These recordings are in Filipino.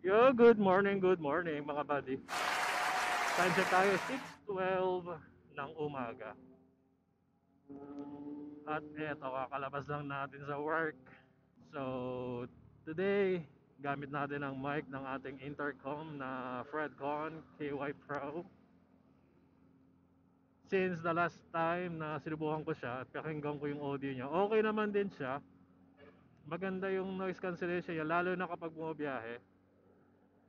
Yo, good morning mga buddy. Time check tayo, 6:12 ng umaga. At eto, kakalabas lang natin sa work. So, today, gamit natin ang mic ng ating intercom na Fredcon KY Pro. Since the last time na sinubukan ko siya at pakinggan ko yung audio niya, okay naman din siya. Maganda yung noise cancellation niya, lalo na kapag bumabiyahe.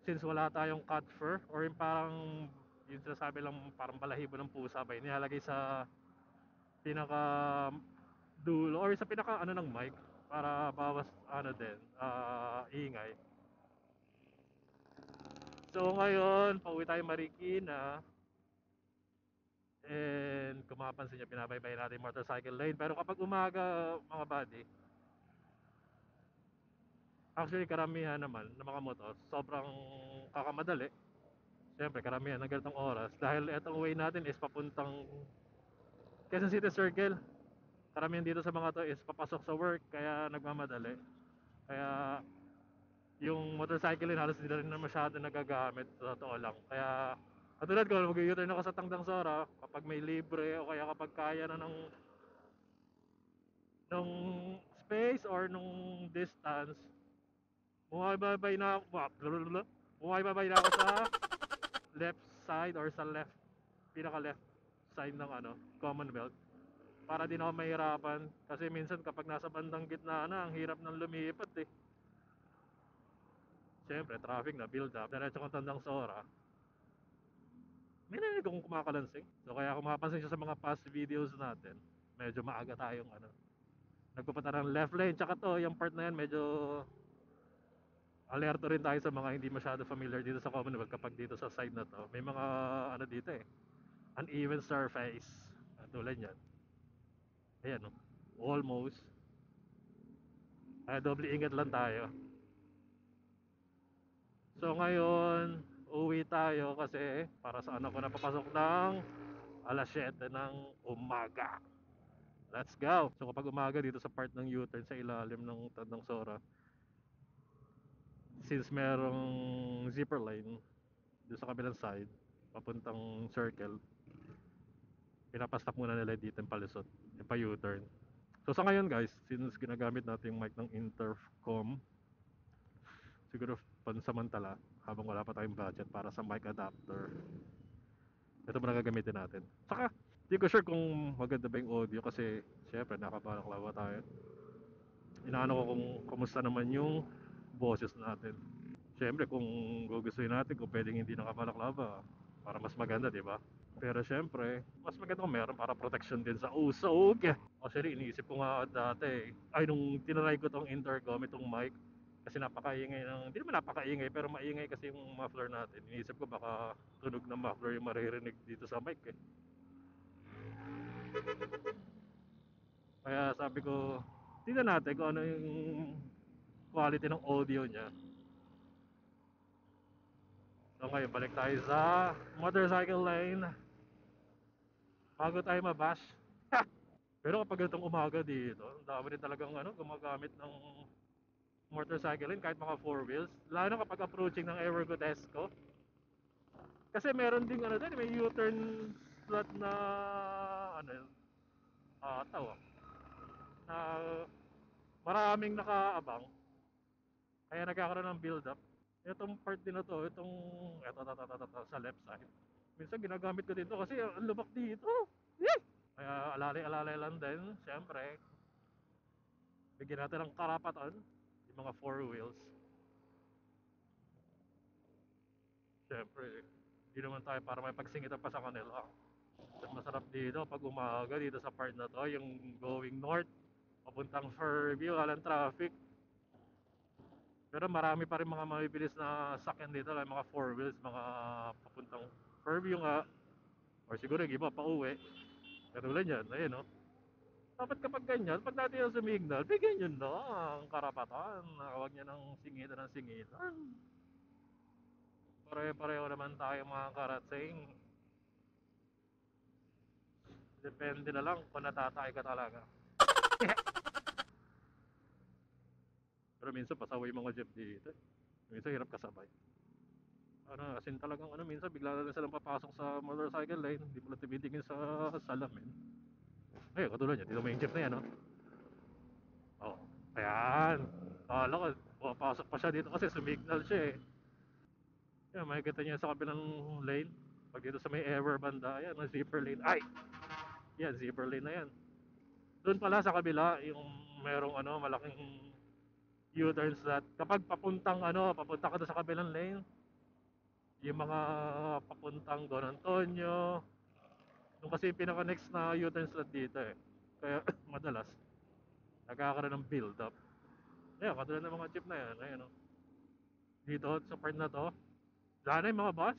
Since wala tayong cut fur or yung parang yung sinasabi lang parang balahibo ng pusa ba nilalagay sa pinaka dulo or sa pinaka ano ng mic para bawas ano din ingay. So ngayon pauwi tayo Marikina and kung mapapansin nyo pinabaybay natin yung motorcycle lane pero kapag umaga mga buddy, actually karamihan naman ng mga motor sobrang kakamadali. Siyempre karamihan ng ganitong oras dahil etong way natin is papuntang Quezon City Circle. Karamihan dito sa mga to is papasok sa work kaya nagmamadali. Kaya yung motorcycle halos hindi na rin na masyado nagagamit sa totoo lang. Kaya katulad ko, mag-u-turn ako sa Tangdang Sora kapag may libre o kaya kapag kaya na ng space or nung distance, bumabay na ako, bumabay na ako sa left side or sa left, pinaka left side ng ano, Commonwealth para din ako mahirapan kasi minsan kapag nasa bandang gitna na ang hirap ng lumipat eh. Siyempre traffic na build up diretso kang Tandang Sora, may narinig akong kumakalansing. So kaya kung mapapansin siya sa mga past videos natin, medyo maaga tayong ano, nagpupunta ng left lane. Tsaka to, yung part na yan medyo alerto rin tayo sa mga hindi masyado familiar dito sa Commonwealth kapag dito sa side na to. May mga ano dito eh, uneven surface. Tulad yan. Ayan no, almost. Kaya doble ingat lang tayo. So ngayon, uwi tayo kasi para sa anak ko na papasok ng alas 7 ng umaga. Let's go! So kapag umaga dito sa part ng U-turn sa ilalim ng Tandang Sora, since merong zipper line dito sa kabilang side, papuntang circle, pinapastop muna nila dito yung palusot, yung pa U-turn. So sa ngayon guys, since ginagamit natin yung mic ng intercom, siguro pansamantala, habang wala pa tayong budget para sa mic adapter, ito muna gagamitin natin. Saka, hindi ko sure kung maganda ba yung audio kasi syempre nakabalaklava tayo. Inaano ko kung kumusta naman yung boses natin. Siyempre kung gugustuhin natin kung pwedeng hindi nakabalaklava para mas maganda, di ba? Pero siyempre, mas maganda kung meron para protection din sa usog. Actually, iniisip ko nga dati, ay nung tinry ko tong intercom, itong mic, kasi napakaingay ng, hindi naman napakaingay, pero maingay kasi yung muffler natin. Iniisip ko baka tunog ng muffler yung maririnig dito sa mic eh. Kaya sabi ko, tingnan natin kung ano yung quality ng audio niya. So ngayon, balik tayo sa motorcycle lane bago tayo mabash. Pero kapag ganitong umaga dito, ang dami rin talagang ano, gumagamit ng motorcycle lane kahit mga four wheels. Lalo na kapag approaching ng Evergodesco. Kasi meron ding ano din, may U-turn slot na ano, tawag na maraming nakaabang. Kaya nagkakaroon ng build up. Itong part din na to, itong sa left side. Minsan ginagamit ko dito kasi ang lubak dito. Yay! Kaya alalay-alalay lang din, siyempre. Bigyan natin ng karapatan, yung mga four wheels. Siyempre, hindi naman tayo para may pagsingitan pa sa kanila. At masarap dito pag umaga dito sa part na to, yung going north, papuntang Fairview, walang traffic. Pero marami pa rin mga mabibilis na sakyan dito, like mga four wheels, mga papuntang Fairview nga, or siguro yung iba pa uwi. Katulad yan, ayun no. Dapat kapag ganyan, pag natin yung sumignal, bigyan nyo na ang karapatan. Huwag nyo nang singitan ng singitan. Pare-pareho naman tayo mga karating. Depende na lang kung natatay ka talaga. Pero minsan pasaway mga jeep dito. Minsan hirap kasabay. Ano, as in talagang ano, minsan bigla na lang silang papasok sa motorcycle lane, hindi mo lang tinitingin sa salamin. Ayun, katulad niya, dito may jeep na yan, no? Oh, ayan. Kala ko, pumapasok pa siya dito kasi sumignal siya eh. Yan, makikita niya sa kabilang lane. Pag dito sa may ever banda, ayan, may zipper lane. Ay! Yan, zipper lane na yan. Doon pala sa kabila, yung merong ano, malaking U-turn slot. Kapag papuntang ano, papunta ka doon sa kabilang lane, yung mga papuntang Don Antonio, yung kasi yung pinaka-next na U-turn slot dito eh. Kaya madalas, nagkakaroon ng build up. Ayan, katulad ng mga jeep na yan. Ayan, oh. Dito, sa part na to, daan na yung mga bus.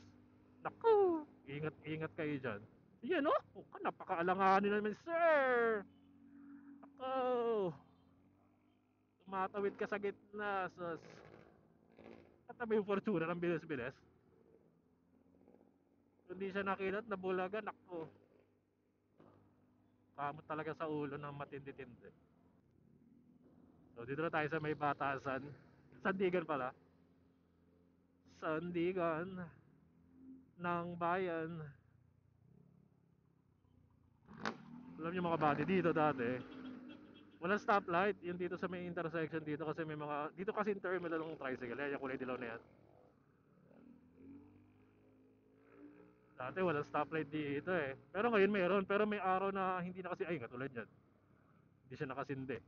Naku! Ingat kayo dyan. Yan, oh! Napakaalanganin naman, sir! Naku! Tumatawid ka sa gitna, sus. Katabi yung Fortuna ng bilis-bilis. Kung di siya nakita at nabulaga, naku. Kamot talaga sa ulo ng matindi-tindi. So, dito na tayo sa may batasan. Sandigan pala. Sandigan ng bayan. Alam niyo mga buddy, dito dati, walang stoplight. Yung dito sa may intersection dito kasi may mga... Dito kasi yung terminal ng tricycle. Yan, yung kulay dilaw na yan. Dati walang stoplight dito eh. Pero ngayon meron. Pero may araw na hindi na kasi... Ay, katulad yan. Hindi siya nakasindi.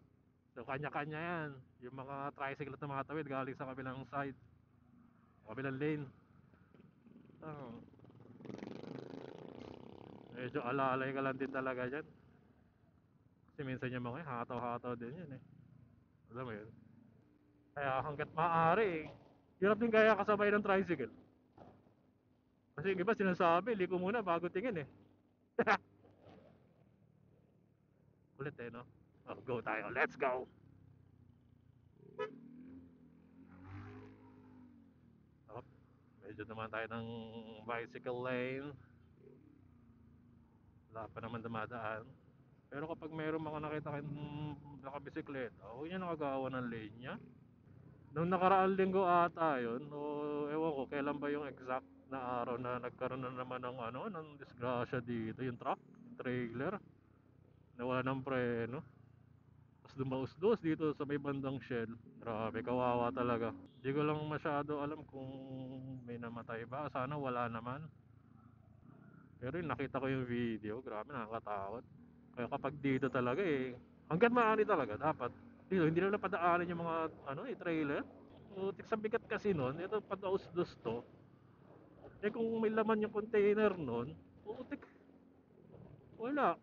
So, kanya-kanya yan. Yung mga tricycle at mga tawid galing sa kabilang side. Kabilang lane. Oh, medyo alalay ka lang din talaga dyan. Kasi minsan yung mga hataw-hataw din yun eh. Alam mo yun? Kaya hanggat maaari eh. Hirap din kaya kasabay ng tricycle. Kasi yung iba sinasabi, liko muna bago tingin eh. Kulit eh, no? Oh, go tayo. Let's go! Oh, medyo naman tayo ng bicycle lane. Wala pa naman dumadaan. Pero kapag mayroong mga nakita kayong nakabisikleta, huwag niya nakagawa ng lane niya. Nung nakaraang linggo ata yun, o ewan ko kailan ba yung exact na araw na nagkaroon na naman ng ano, ng disgrasya dito, yung truck, yung trailer, nawala ng preno. Tapos dumausdos dito sa may bandang Shell. Grabe, kawawa talaga. Hindi ko lang masyado alam kung may namatay ba. Sana wala naman. Pero yung nakita ko yung video, grabe nakakatakot. Kaya kapag dito talaga eh, hanggang maaari talaga, dapat. Dito, hindi na padaanin yung mga ano, trailer. Putik sa bigat kasi nun, ito padausdos to. Eh kung may laman yung container nun, putik, wala.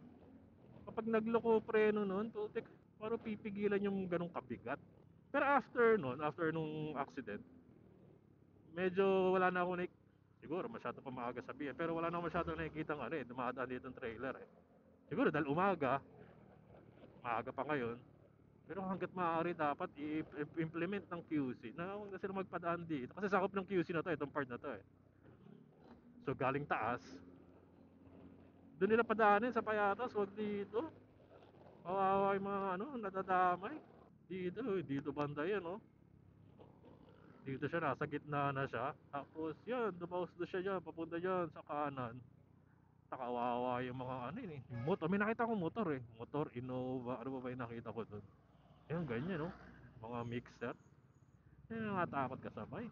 Kapag nagloko preno nun, putik, parang pipigilan yung ganong kabigat. Pero after nun, after nung accident, medyo wala na ako siguro masyado pa maaga sabihin, pero wala na ako masyado nakikita ng ano eh, dumadaan dito ng trailer eh. Siguro dahil umaga, maaga pa ngayon, pero hanggat maaari dapat i-implement ng QC na huwag na sila magpadaan dito. Kasi sakop ng QC na to, itong part na to eh. So galing taas, doon nila padaanin sa Payatas, huwag dito. Kawawa yung mga ano, nadadamay. Dito banda yan, oh. Dito siya, nasa gitna na siya. Tapos yan, dumaus doon siya dyan, papunta dyan sa kanan. Nakawawa yung mga ano yun eh. Motor, may nakita ko motor eh. Motor, Innova, ano ba ba yung nakita ko doon? Yan, ganyan, oh. Mga mixer. Yan, nakatakot kasabay.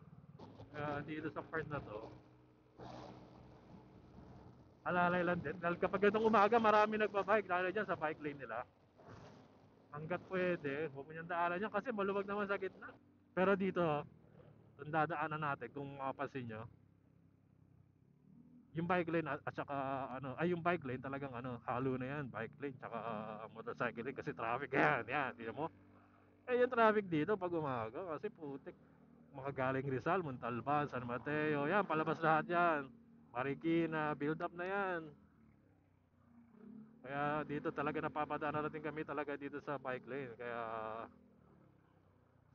Kaya dito sa part na to, alalay lang din. Dahil kapag ganitong umaga, marami nagbabike. Lalo dyan sa bike lane nila. Hanggat pwede, huwag mo niyang daanan yan kasi maluwag naman sa gitna. Pero dito, kung dadaanan natin, kung makapansin nyo, yung bike lane at saka ano, ay yung bike lane talagang ano, halo na yan, bike lane tsaka motorcycle lane kasi traffic yan, tingnan mo. Eh yung traffic dito pag umaga kasi putik, makagaling Rizal, Montalban, San Mateo, yan, palabas lahat yan. Marikina, build up na yan. Kaya dito talaga napapadaanan natin kami talaga dito sa bike lane. Kaya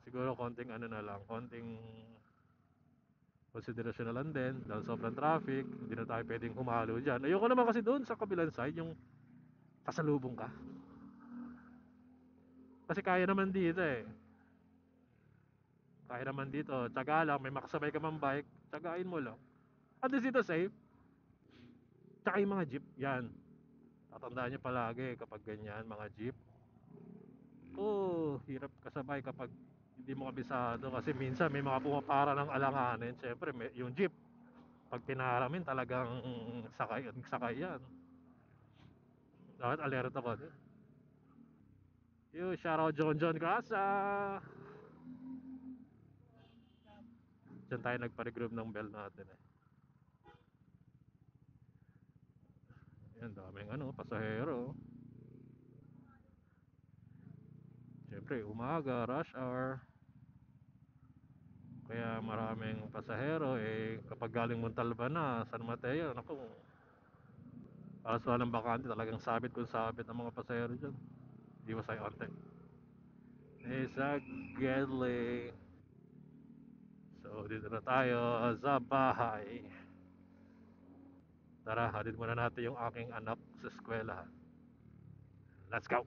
siguro konting ano na lang, konting konsiderasyon na lang din dahil sobrang traffic, hindi na tayo pwedeng humalo dyan. Ayoko naman kasi doon sa kabilang side, yung pasalubong ka. Kasi kaya naman dito eh. Kaya naman dito, tsaga lang, may makasabay ka mang bike, tsagain mo lang. At least dito safe. Tsaka yung mga jeep, yan. Tatandaan nyo palagi kapag ganyan, mga jeep. Oh, hirap kasabay kapag hindi mo kabisado kasi minsan may mga pumapara ng alanganin. Siyempre, yung jeep, pag pinaramin talagang sakay yan. Dapat alerto ka din. Yo, shoutout John John Grasa. Diyan tayo nagpa-regroup ng bell natin eh. Yan, daming pasahero. Siyempre, umaga, rush hour. Kaya maraming pasahero eh. Kapag galing Montalban na, San Mateo, naku, alas walang bakante, talagang sabit kung sabit ang mga pasahero dyan. Di ba sa'yo ante? Exactly. So, dito na tayo sa bahay. Tara, hatid muna natin yung aking anak sa eskwela. Let's go!